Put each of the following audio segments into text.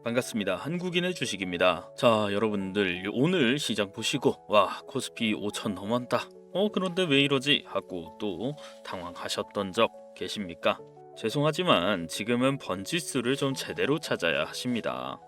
반갑습니다. 한국인의 주식입니다. 자, 여러분들 오늘 시장 보시고 와, 코스피 5천 넘었다. 그런데 왜 이러지? 하고 또 당황하셨던 적 계십니까? 죄송하지만 지금은 번지수를 좀 제대로 찾아야 하십니다.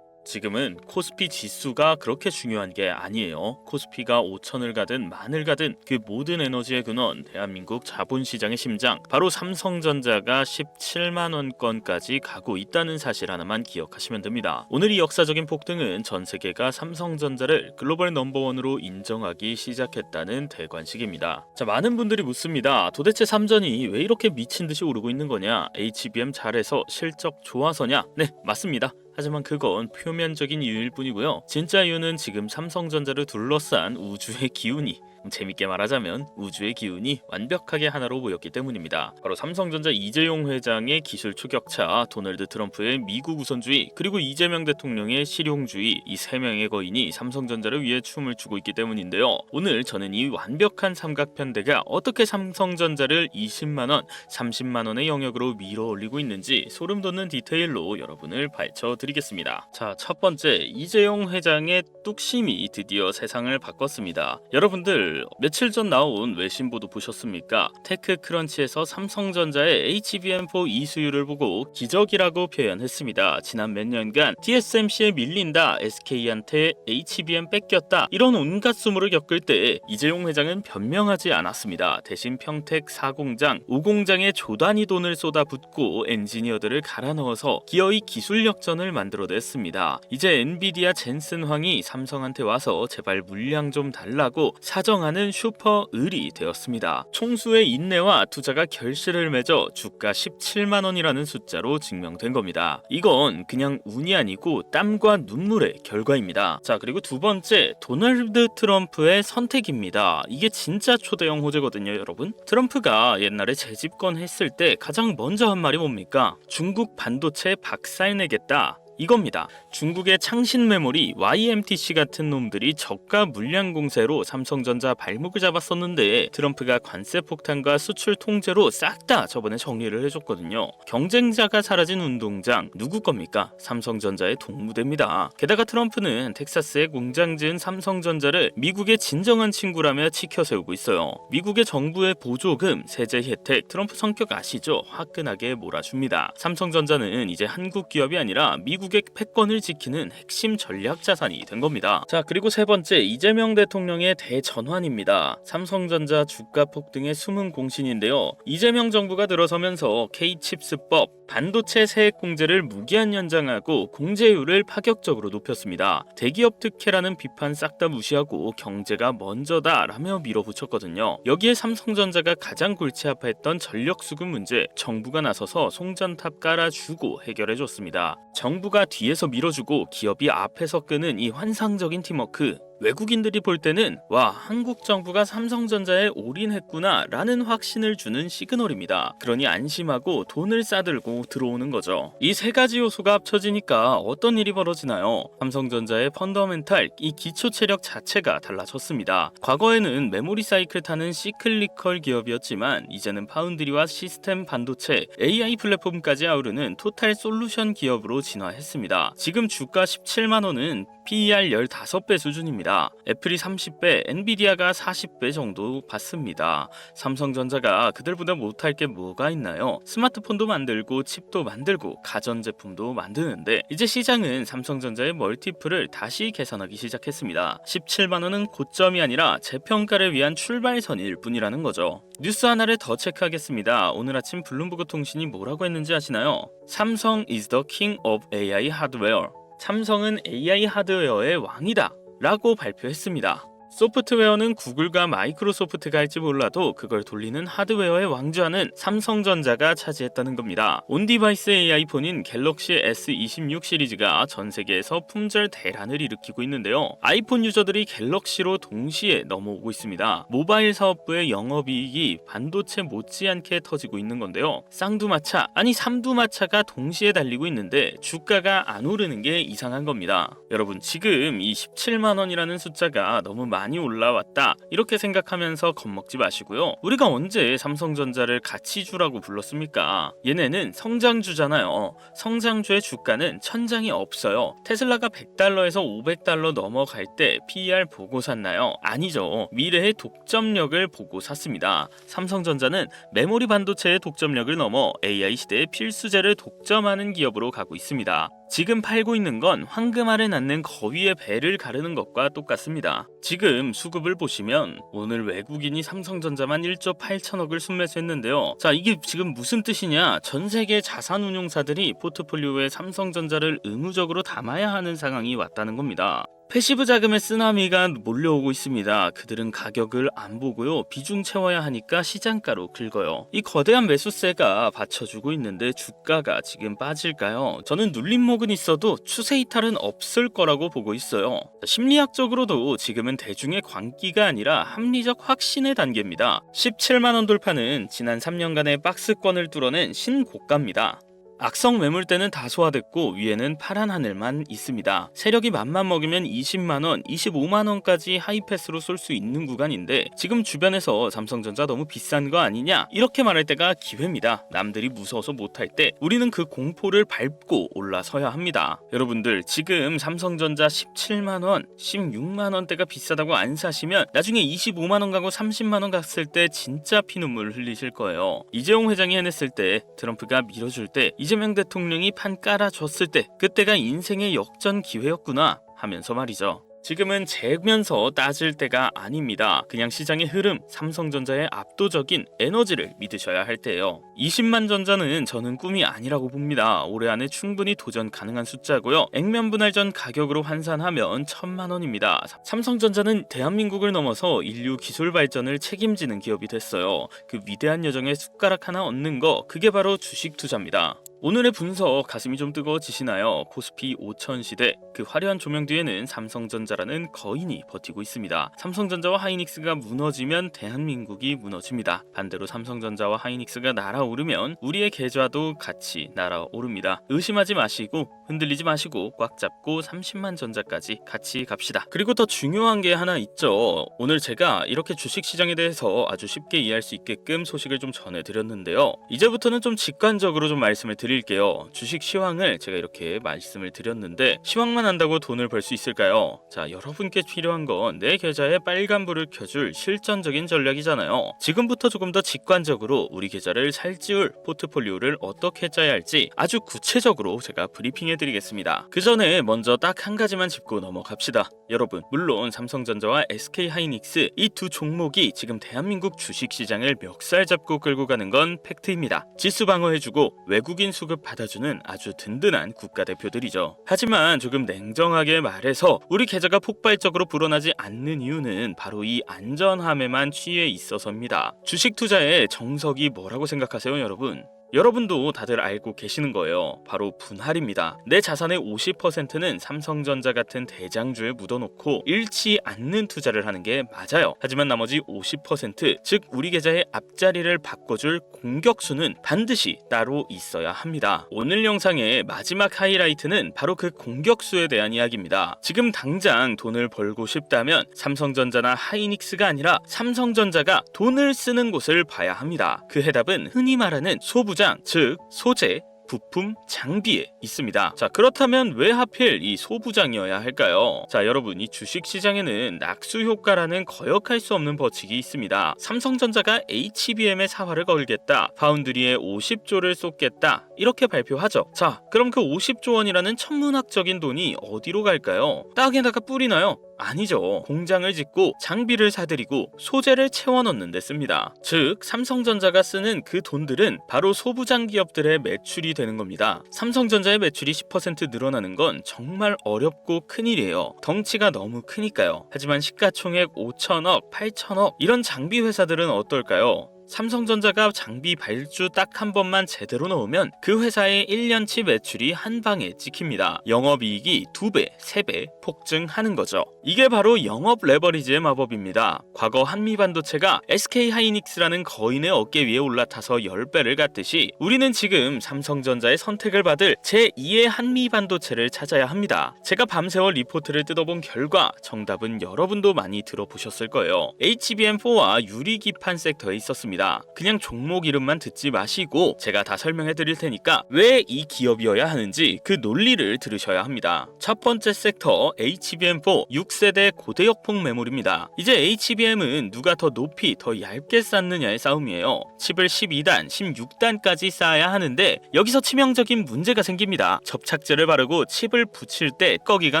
지금은 코스피 지수가 그렇게 중요한 게 아니에요. 코스피가 5천을 가든 만을 가든 그 모든 에너지의 근원, 대한민국 자본시장의 심장, 바로 삼성전자가 17만 원권까지 가고 있다는 사실 하나만 기억하시면 됩니다. 오늘 이 역사적인 폭등은 전 세계가 삼성전자를 글로벌 넘버원으로 인정하기 시작했다는 대관식입니다. 자, 많은 분들이 묻습니다. 도대체 삼전이 왜 이렇게 미친 듯이 오르고 있는 거냐? HBM 잘해서 실적 좋아서냐? 네, 맞습니다. 하지만 그건 표면적인 이유일 뿐이고요. 진짜 이유는 지금 삼성전자를 둘러싼 우주의 기운이, 재밌게 말하자면 우주의 기운이 완벽하게 하나로 모였기 때문입니다. 바로 삼성전자 이재용 회장의 기술 추격차, 도널드 트럼프의 미국 우선주의, 그리고 이재명 대통령의 실용주의, 이 세 명의 거인이 삼성전자를 위해 춤을 추고 있기 때문인데요. 오늘 저는 이 완벽한 삼각편대가 어떻게 삼성전자를 20만원, 30만원의 영역으로 밀어 올리고 있는지 소름 돋는 디테일로 여러분을 밝혀드리겠습니다. 자, 첫 번째, 이재용 회장의 뚝심이 드디어 세상을 바꿨습니다. 여러분들 며칠 전 나온 외신보도 보셨습니까? 테크크런치에서 삼성전자의 HBM4 이수율을 보고 기적이라고 표현했습니다. 지난 몇 년간 TSMC에 밀린다, SK한테 HBM 뺏겼다, 이런 온갖 수모를 겪을 때 이재용 회장은 변명하지 않았습니다. 대신 평택 4공장, 5공장에 조단위 돈을 쏟아붓고 엔지니어들을 갈아 넣어서 기어이 기술 역전을 만들어냈습니다. 이제 엔비디아 젠슨 황이 삼성한테 와서 제발 물량 좀 달라고 사정하는 슈퍼 을이 되었습니다. 총수의 인내와 투자가 결실을 맺어 주가 17만 원이라는 숫자로 증명된 겁니다. 이건 그냥 운이 아니고 땀과 눈물의 결과입니다. 자, 그리고 두 번째, 도널드 트럼프의 선택입니다. 이게 진짜 초대형 호재거든요, 여러분. 트럼프가 옛날에 재집권했을 때 가장 먼저 한 말이 뭡니까? 중국 반도체 박살내겠다, 이겁니다. 중국의 창신 메모리, YMTC 같은 놈들이 저가 물량 공세로 삼성전자 발목을 잡았었는데 트럼프가 관세 폭탄과 수출 통제로 싹 다 저번에 정리를 해줬거든요. 경쟁자가 사라진 운동장, 누구 겁니까? 삼성전자의 동무대입니다. 게다가 트럼프는 텍사스에 공장 지은 삼성전자를 미국의 진정한 친구라며 치켜세우고 있어요. 미국의 정부의 보조금, 세제 혜택, 트럼프 성격 아시죠? 화끈하게 몰아줍니다. 삼성전자는 이제 한국 기업이 아니라 미국의 패권을 지키는 핵심 전략 자산이 된 겁니다. 자, 그리고 세 번째, 이재명 대통령의 대전환입니다. 삼성전자 주가 폭등의 숨은 공신인데요. 이재명 정부가 들어서면서 K칩스법, 반도체 세액 공제를 무기한 연장하고 공제율을 파격적으로 높였습니다. 대기업 특혜라는 비판 싹 다 무시하고 경제가 먼저다라며 밀어붙였거든요. 여기에 삼성전자가 가장 골치 아파했던 전력 수급 문제, 정부가 나서서 송전탑 깔아주고 해결해줬습니다. 정부가 뒤에서 밀어주고 기업이 앞에서 끄는 이 환상적인 팀워크, 외국인들이 볼 때는 와, 한국 정부가 삼성전자에 올인했구나 라는 확신을 주는 시그널입니다. 그러니 안심하고 돈을 싸들고 들어오는 거죠. 이 세 가지 요소가 합쳐지니까 어떤 일이 벌어지나요? 삼성전자의 펀더멘탈, 이 기초 체력 자체가 달라졌습니다. 과거에는 메모리 사이클 타는 시클리컬 기업이었지만 이제는 파운드리와 시스템 반도체, AI 플랫폼까지 아우르는 토탈 솔루션 기업으로 진화했습니다. 지금 주가 17만 원은 PER 15배 수준입니다. 애플이 30배, 엔비디아가 40배 정도 받습니다. 삼성전자가 그들보다 못할 게 뭐가 있나요? 스마트폰도 만들고 칩도 만들고 가전제품도 만드는데 이제 시장은 삼성전자의 멀티플을 다시 계산하기 시작했습니다. 17만 원은 고점이 아니라 재평가를 위한 출발선일 뿐이라는 거죠. 뉴스 하나를 더 체크하겠습니다. 오늘 아침 블룸버그 통신이 뭐라고 했는지 아시나요? 삼성 is the king of AI hardware. 삼성은 AI 하드웨어의 왕이다 라고 발표했습니다. 소프트웨어는 구글과 마이크로소프트가 할지 몰라도 그걸 돌리는 하드웨어의 왕좌는 삼성전자가 차지했다는 겁니다. 온디바이스 AI 폰인 갤럭시 S26 시리즈가 전 세계에서 품절 대란을 일으키고 있는데요. 아이폰 유저들이 갤럭시로 동시에 넘어오고 있습니다. 모바일 사업부의 영업이익이 반도체 못지않게 터지고 있는 건데요. 쌍두마차, 아니 삼두마차가 동시에 달리고 있는데 주가가 안 오르는 게 이상한 겁니다. 여러분, 지금 이 17만 원이라는 숫자가 너무 많이 올라왔다 이렇게 생각하면서 겁먹지 마시고요. 우리가 언제 삼성전자를 가치주라고 불렀습니까? 얘네는 성장주잖아요. 성장주의 주가는 천장이 없어요. 테슬라가 100달러에서 500달러 넘어갈 때 PER 보고 샀나요? 아니죠. 미래의 독점력을 보고 샀습니다. 삼성전자는 메모리 반도체의 독점력을 넘어 AI 시대의 필수재를 독점하는 기업으로 가고 있습니다. 지금 팔고 있는 건 황금알을 낳는 거위의 배를 가르는 것과 똑같습니다. 지금 수급을 보시면 오늘 외국인이 삼성전자만 1조 8천억을 순매수했는데요. 자, 이게 지금 무슨 뜻이냐? 전 세계 자산운용사들이 포트폴리오에 삼성전자를 의무적으로 담아야 하는 상황이 왔다는 겁니다. 패시브 자금의 쓰나미가 몰려오고 있습니다. 그들은 가격을 안 보고요. 비중 채워야 하니까 시장가로 긁어요. 이 거대한 매수세가 받쳐주고 있는데 주가가 지금 빠질까요? 저는 눌림목은 있어도 추세 이탈은 없을 거라고 보고 있어요. 심리학적으로도 지금은 대중의 광기가 아니라 합리적 확신의 단계입니다. 17만원 돌파는 지난 3년간의 박스권을 뚫어낸 신고가입니다. 악성 매물대는 다 소화됐고 위에는 파란 하늘만 있습니다. 세력이 맘만 먹으면 20만원, 25만원까지 하이패스로 쏠 수 있는 구간인데 지금 주변에서 삼성전자 너무 비싼 거 아니냐? 이렇게 말할 때가 기회입니다. 남들이 무서워서 못할 때 우리는 그 공포를 밟고 올라서야 합니다. 여러분들 지금 삼성전자 17만원, 16만원대가 비싸다고 안 사시면 나중에 25만원 가고 30만원 갔을 때 진짜 피눈물 흘리실 거예요. 이재용 회장이 해냈을 때, 트럼프가 밀어줄 때, 이재명 대통령이 판 깔아줬을 때 그때가 인생의 역전 기회였구나 하면서 말이죠. 지금은 재면서 따질 때가 아닙니다. 그냥 시장의 흐름, 삼성전자의 압도적인 에너지를 믿으셔야 할 때예요. 20만 전자는 저는 꿈이 아니라고 봅니다. 올해 안에 충분히 도전 가능한 숫자고요. 액면 분할 전 가격으로 환산하면 1,000만 원입니다. 삼성전자는 대한민국을 넘어서 인류 기술 발전을 책임지는 기업이 됐어요. 그 위대한 여정에 숟가락 하나 얹는 거, 그게 바로 주식 투자입니다. 오늘의 분석 가슴이 좀 뜨거워지시나요? 코스피 5000 시대, 그 화려한 조명 뒤에는 삼성전자라는 거인이 버티고 있습니다. 삼성전자와 하이닉스가 무너지면 대한민국이 무너집니다. 반대로 삼성전자와 하이닉스가 날아오르면 우리의 계좌도 같이 날아오릅니다. 의심하지 마시고 흔들리지 마시고 꽉 잡고 30만 전자까지 같이 갑시다. 그리고 더 중요한 게 하나 있죠. 오늘 제가 이렇게 주식시장에 대해서 아주 쉽게 이해할 수 있게끔 소식을 좀 전해드렸는데요. 이제부터는 좀 직관적으로 좀 말씀을 드릴게요. 주식 시황을 제가 이렇게 말씀을 드렸는데 시황만 한다고 돈을 벌 수 있을까요? 자, 여러분께 필요한 건 내 계좌에 빨간불을 켜줄 실전적인 전략이잖아요. 지금부터 조금 더 직관적으로 우리 계좌를 살찌울 포트폴리오를 어떻게 짜야 할지 아주 구체적으로 제가 브리핑해드리겠습니다. 그 전에 먼저 딱 한 가지만 짚고 넘어갑시다. 여러분, 물론 삼성전자와 SK하이닉스 이 두 종목이 지금 대한민국 주식시장을 멱살 잡고 끌고 가는 건 팩트입니다. 지수 방어해주고 외국인 수급 받아주는 아주 든든한 국가대표들이죠. 하지만 조금 냉정하게 말해서 우리 계좌가 폭발적으로 불어나지 않는 이유는 바로 이 안전함에만 취해 있어서입니다. 주식 투자의 정석이 뭐라고 생각하세요, 여러분? 여러분도 다들 알고 계시는 거예요. 바로 분할입니다. 내 자산의 50%는 삼성전자 같은 대장주에 묻어놓고 잃지 않는 투자를 하는 게 맞아요. 하지만 나머지 50%, 즉 우리 계좌의 앞자리를 바꿔줄 공격수는 반드시 따로 있어야 합니다. 오늘 영상의 마지막 하이라이트는 바로 그 공격수에 대한 이야기입니다. 지금 당장 돈을 벌고 싶다면 삼성전자나 하이닉스가 아니라 삼성전자가 돈을 쓰는 곳을 봐야 합니다. 그 해답은 흔히 말하는 소부장, 즉 소재, 부품, 장비에 있습니다. 자, 그렇다면 왜 하필 이 소부장이어야 할까요? 자, 여러분, 이 주식시장에는 낙수 효과라는 거역할 수 없는 법칙이 있습니다. 삼성전자가 HBM에 사활을 걸겠다, 파운드리에 50조를 쏟겠다, 이렇게 발표하죠. 자, 그럼 그 50조 원이라는 천문학적인 돈이 어디로 갈까요? 땅에다가 뿌리나요? 아니죠. 공장을 짓고 장비를 사들이고 소재를 채워넣는 데 씁니다. 즉 삼성전자가 쓰는 그 돈들은 바로 소부장 기업들의 매출이 되는 겁니다. 삼성전자의 매출이 10% 늘어나는 건 정말 어렵고 큰일이에요. 덩치가 너무 크니까요. 하지만 시가총액 5천억, 8천억 이런 장비 회사들은 어떨까요? 삼성전자가 장비 발주 딱 한 번만 제대로 넣으면 그 회사의 1년치 매출이 한 방에 찍힙니다. 영업이익이 2배, 3배 폭증하는 거죠. 이게 바로 영업 레버리지의 마법입니다. 과거 한미반도체가 SK하이닉스라는 거인의 어깨 위에 올라타서 10배를 갔듯이 우리는 지금 삼성전자의 선택을 받을 제2의 한미반도체를 찾아야 합니다. 제가 밤새워 리포트를 뜯어본 결과 정답은 여러분도 많이 들어보셨을 거예요. HBM4와 유리기판 섹터에 있었습니다. 그냥 종목 이름만 듣지 마시고 제가 다 설명해 드릴 테니까 왜 이 기업이어야 하는지 그 논리를 들으셔야 합니다. 첫 번째 섹터 HBM4 6세대 고대역폭 메모리입니다. 이제 HBM은 누가 더 높이 더 얇게 쌓느냐의 싸움이에요. 칩을 12단, 16단까지 쌓아야 하는데 여기서 치명적인 문제가 생깁니다. 접착제를 바르고 칩을 붙일 때 꺼기가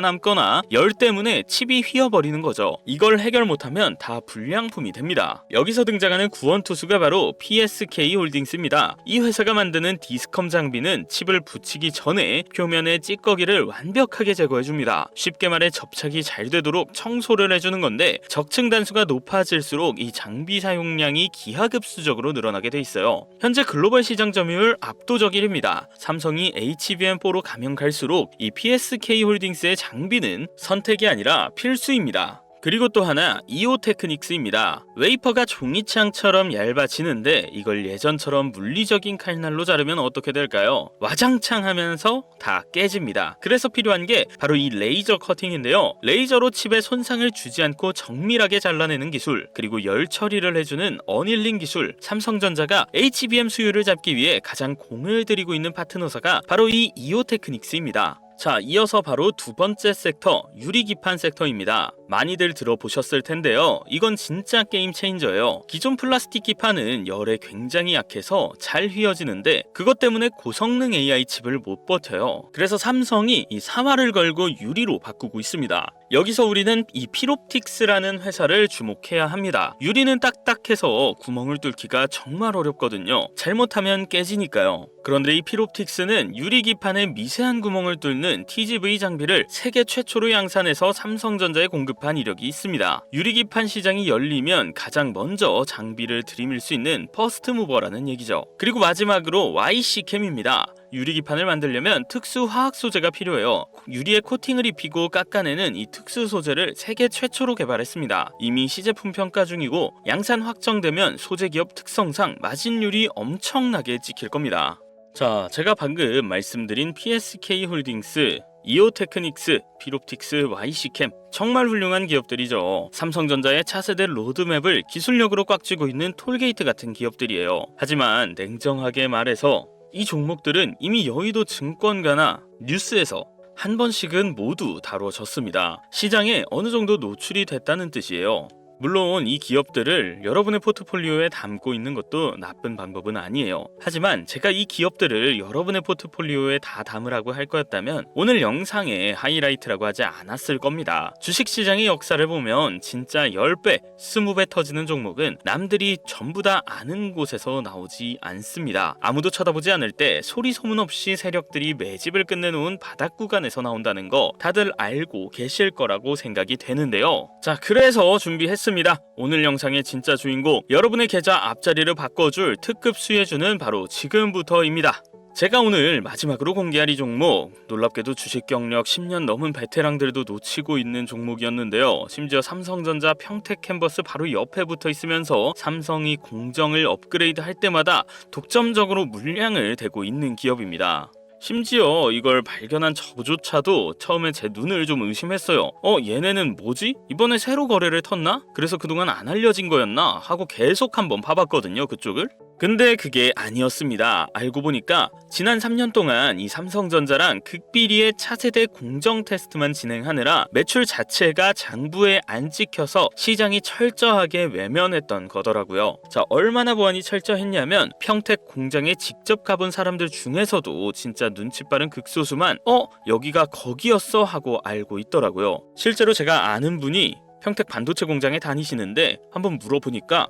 남거나 열 때문에 칩이 휘어버리는 거죠. 이걸 해결 못하면 다 불량품이 됩니다. 여기서 등장하는 구원투수가 바로 PSK 홀딩스입니다. 이 회사가 만드는 디스컴 장비는 칩을 붙이기 전에 표면의 찌꺼기를 완벽하게 제거해줍니다. 쉽게 말해 접착이 잘 되도록 청소를 해주는 건데 적층 단수가 높아질수록 이 장비 사용량이 기하급수적으로 늘어나게 돼 있어요. 현재 글로벌 시장 점유율 압도적 1위입니다. 삼성이 HBM4로 가면 갈수록 이 PSK 홀딩스의 장비는 선택이 아니라 필수입니다. 그리고 또 하나 이오테크닉스입니다. 웨이퍼가 종이창처럼 얇아지는데 이걸 예전처럼 물리적인 칼날로 자르면 어떻게 될까요? 와장창 하면서 다 깨집니다. 그래서 필요한 게 바로 이 레이저 커팅인데요. 레이저로 칩에 손상을 주지 않고 정밀하게 잘라내는 기술, 그리고 열 처리를 해주는 어닐링 기술, 삼성전자가 HBM 수요를 잡기 위해 가장 공을 들이고 있는 파트너사가 바로 이 이오테크닉스입니다. 자, 이어서 바로 두 번째 섹터, 유리기판 섹터입니다. 많이들 들어보셨을 텐데요. 이건 진짜 게임 체인저예요. 기존 플라스틱 기판은 열에 굉장히 약해서 잘 휘어지는데 그것 때문에 고성능 AI 칩을 못 버텨요. 그래서 삼성이 이 사활을 걸고 유리로 바꾸고 있습니다. 여기서 우리는 이 필옵틱스라는 회사를 주목해야 합니다. 유리는 딱딱해서 구멍을 뚫기가 정말 어렵거든요. 잘못하면 깨지니까요. 그런데 이 필옵틱스는 유리기판에 미세한 구멍을 뚫는 TGV 장비를 세계 최초로 양산해서 삼성전자에 공급한 이력이 있습니다. 유리기판 시장이 열리면 가장 먼저 장비를 들이밀 수 있는 퍼스트 무버라는 얘기죠. 그리고 마지막으로 YC캠입니다. 유리기판을 만들려면 특수 화학 소재가 필요해요. 유리에 코팅을 입히고 깎아내는 이 특수 소재를 세계 최초로 개발했습니다. 이미 시제품 평가 중이고 양산 확정되면 소재 기업 특성상 마진율이 엄청나게 찍힐 겁니다. 자, 제가 방금 말씀드린 PSK 홀딩스, 이오테크닉스, 필옵틱스, YC캠 정말 훌륭한 기업들이죠. 삼성전자의 차세대 로드맵을 기술력으로 꽉 쥐고 있는 톨게이트 같은 기업들이에요. 하지만 냉정하게 말해서 이 종목들은 이미 여의도 증권가나 뉴스에서 한 번씩은 모두 다뤄졌습니다. 시장에 어느 정도 노출이 됐다는 뜻이에요. 물론 이 기업들을 여러분의 포트폴리오에 담고 있는 것도 나쁜 방법은 아니에요. 하지만 제가 이 기업들을 여러분의 포트폴리오에 다 담으라고 할 거였다면 오늘 영상에 하이라이트라고 하지 않았을 겁니다. 주식시장의 역사를 보면 진짜 10배, 20배 터지는 종목은 남들이 전부 다 아는 곳에서 나오지 않습니다. 아무도 쳐다보지 않을 때 소리 소문 없이 세력들이 매집을 끝내놓은 바닥 구간에서 나온다는 거 다들 알고 계실 거라고 생각이 되는데요. 자, 그래서 준비했습니다. 오늘 영상의 진짜 주인공, 여러분의 계좌 앞자리를 바꿔줄 특급 수혜주는 바로 지금부터입니다. 제가 오늘 마지막으로 공개할 이 종목, 놀랍게도 주식 경력 10년 넘은 베테랑들도 놓치고 있는 종목이었는데요. 심지어 삼성전자 평택 캔버스 바로 옆에 붙어 있으면서 삼성이 공정을 업그레이드 할 때마다 독점적으로 물량을 대고 있는 기업입니다. 심지어 이걸 발견한 저조차도 처음에 제 눈을 좀 의심했어요. 얘네는 뭐지? 이번에 새로 거래를 텄나? 그래서 그동안 안 알려진 거였나? 하고 계속 한번 봐봤거든요, 그쪽을. 근데 그게 아니었습니다. 알고 보니까 지난 3년 동안 이 삼성전자랑 극비리의 차세대 공정 테스트만 진행하느라 매출 자체가 장부에 안 찍혀서 시장이 철저하게 외면했던 거더라고요. 자, 얼마나 보안이 철저했냐면 평택 공장에 직접 가본 사람들 중에서도 진짜 눈치 빠른 극소수만 여기가 거기였어 하고 알고 있더라고요. 실제로 제가 아는 분이 평택 반도체 공장에 다니시는데 한번 물어보니까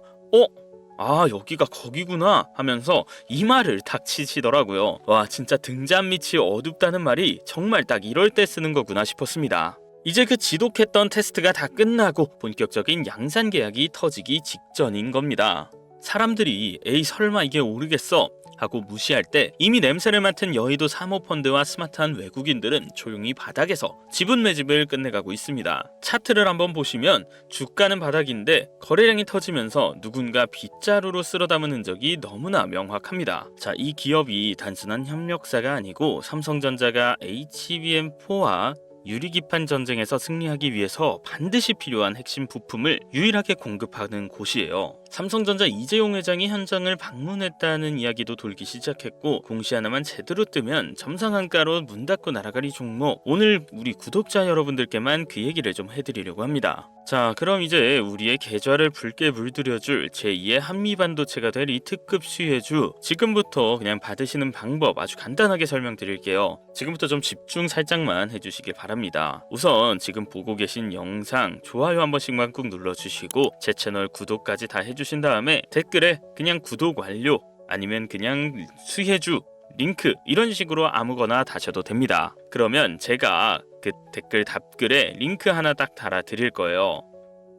여기가 거기구나 하면서 이 말을 탁 치시더라고요. 와, 진짜 등잔 밑이 어둡다는 말이 정말 딱 이럴 때 쓰는 거구나 싶었습니다. 이제 그 지독했던 테스트가 다 끝나고 본격적인 양산 계약이 터지기 직전인 겁니다. 사람들이 에이 설마 이게 오르겠어 하고 무시할 때 이미 냄새를 맡은 여의도 사모펀드와 스마트한 외국인들은 조용히 바닥에서 지분 매집을 끝내가고 있습니다. 차트를 한번 보시면 주가는 바닥인데 거래량이 터지면서 누군가 빗자루로 쓸어 담은 흔적이 너무나 명확합니다. 자, 이 기업이 단순한 협력사가 아니고 삼성전자가 HBM4와 유리기판 전쟁에서 승리하기 위해서 반드시 필요한 핵심 부품을 유일하게 공급하는 곳이에요. 삼성전자 이재용 회장이 현장을 방문했다는 이야기도 돌기 시작했고, 공시 하나만 제대로 뜨면 점상한가로 문 닫고 날아갈 이 종목, 오늘 우리 구독자 여러분들께만 그 얘기를 좀 해드리려고 합니다. 자, 그럼 이제 우리의 계좌를 붉게 물들여줄 제2의 한미반도체가 될 이 특급 수혜주, 지금부터 그냥 받으시는 방법 아주 간단하게 설명드릴게요. 지금부터 좀 집중 살짝만 해주시길 바랍니다. 우선 지금 보고 계신 영상 좋아요 한 번씩만 꾹 눌러주시고 제 채널 구독까지 다 해주신 다음에 댓글에 그냥 구독 완료 아니면 그냥 수혜주 링크 이런 식으로 아무거나 다셔도 됩니다. 그러면 제가 그 댓글 답글에 링크 하나 딱 달아 드릴 거예요.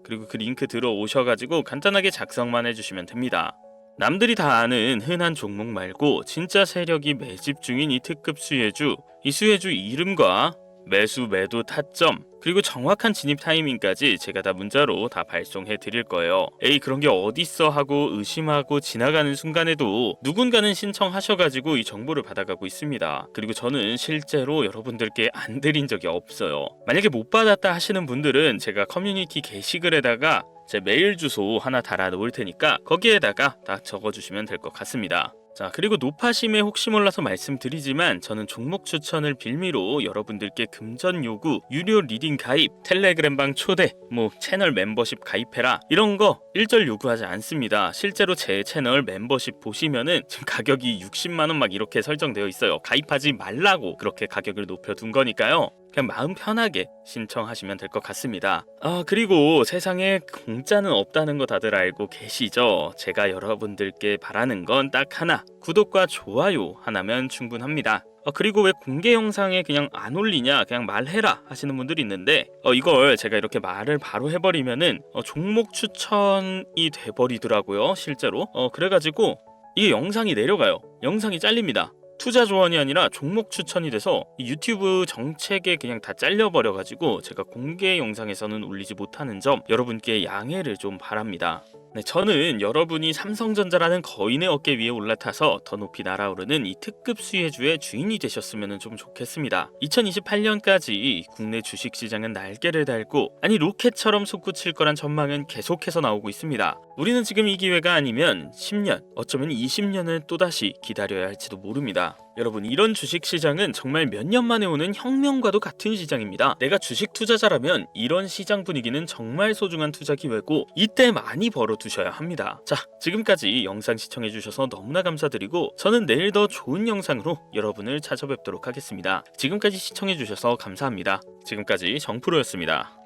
그리고 그 링크 들어오셔가지고 간단하게 작성만 해주시면 됩니다. 남들이 다 아는 흔한 종목 말고 진짜 세력이 매집 중인 이 특급 수혜주, 이 수혜주 이름과 매수 매도 타점 그리고 정확한 진입 타이밍까지 제가 다 문자로 다 발송해 드릴 거예요. 에이 그런 게 어딨어 하고 의심하고 지나가는 순간에도 누군가는 신청하셔가지고 이 정보를 받아가고 있습니다. 그리고 저는 실제로 여러분들께 안 드린 적이 없어요. 만약에 못 받았다 하시는 분들은 제가 커뮤니티 게시글에다가 제 메일 주소 하나 달아 놓을 테니까 거기에다가 다 적어주시면 될 것 같습니다. 자, 그리고 노파심에 혹시 몰라서 말씀드리지만 저는 종목 추천을 빌미로 여러분들께 금전 요구, 유료 리딩 가입, 텔레그램방 초대, 채널 멤버십 가입해라 이런 거 일절 요구하지 않습니다. 실제로 제 채널 멤버십 보시면은 지금 가격이 60만원 막 이렇게 설정되어 있어요. 가입하지 말라고 그렇게 가격을 높여둔 거니까요. 그냥 마음 편하게 신청하시면 될 것 같습니다. 그리고 세상에 공짜는 없다는 거 다들 알고 계시죠? 제가 여러분들께 바라는 건 딱 하나, 구독과 좋아요 하나면 충분합니다. 그리고 왜 공개 영상에 그냥 안 올리냐, 그냥 말해라 하시는 분들이 있는데 이걸 제가 이렇게 말을 바로 해버리면은 종목 추천이 돼버리더라고요, 실제로. 그래가지고 이게 영상이 내려가요. 영상이 잘립니다. 투자 조언이 아니라 종목 추천이 돼서 이 유튜브 정책에 그냥 다 잘려버려가지고 제가 공개 영상에서는 올리지 못하는 점 여러분께 양해를 좀 바랍니다. 네, 저는 여러분이 삼성전자라는 거인의 어깨 위에 올라타서 더 높이 날아오르는 이 특급 수혜주의 주인이 되셨으면 좀 좋겠습니다. 2028년까지 국내 주식시장은 날개를 달고 로켓처럼 솟구칠 거란 전망은 계속해서 나오고 있습니다. 우리는 지금 이 기회가 아니면 10년, 어쩌면 20년을 또다시 기다려야 할지도 모릅니다. 여러분, 이런 주식시장은 정말 몇 년 만에 오는 혁명과도 같은 시장입니다. 내가 주식 투자자라면 이런 시장 분위기는 정말 소중한 투자 기회고 이때 많이 벌어두셔야 합니다. 자, 지금까지 영상 시청해주셔서 너무나 감사드리고 저는 내일 더 좋은 영상으로 여러분을 찾아뵙도록 하겠습니다. 지금까지 시청해주셔서 감사합니다. 지금까지 정프로였습니다.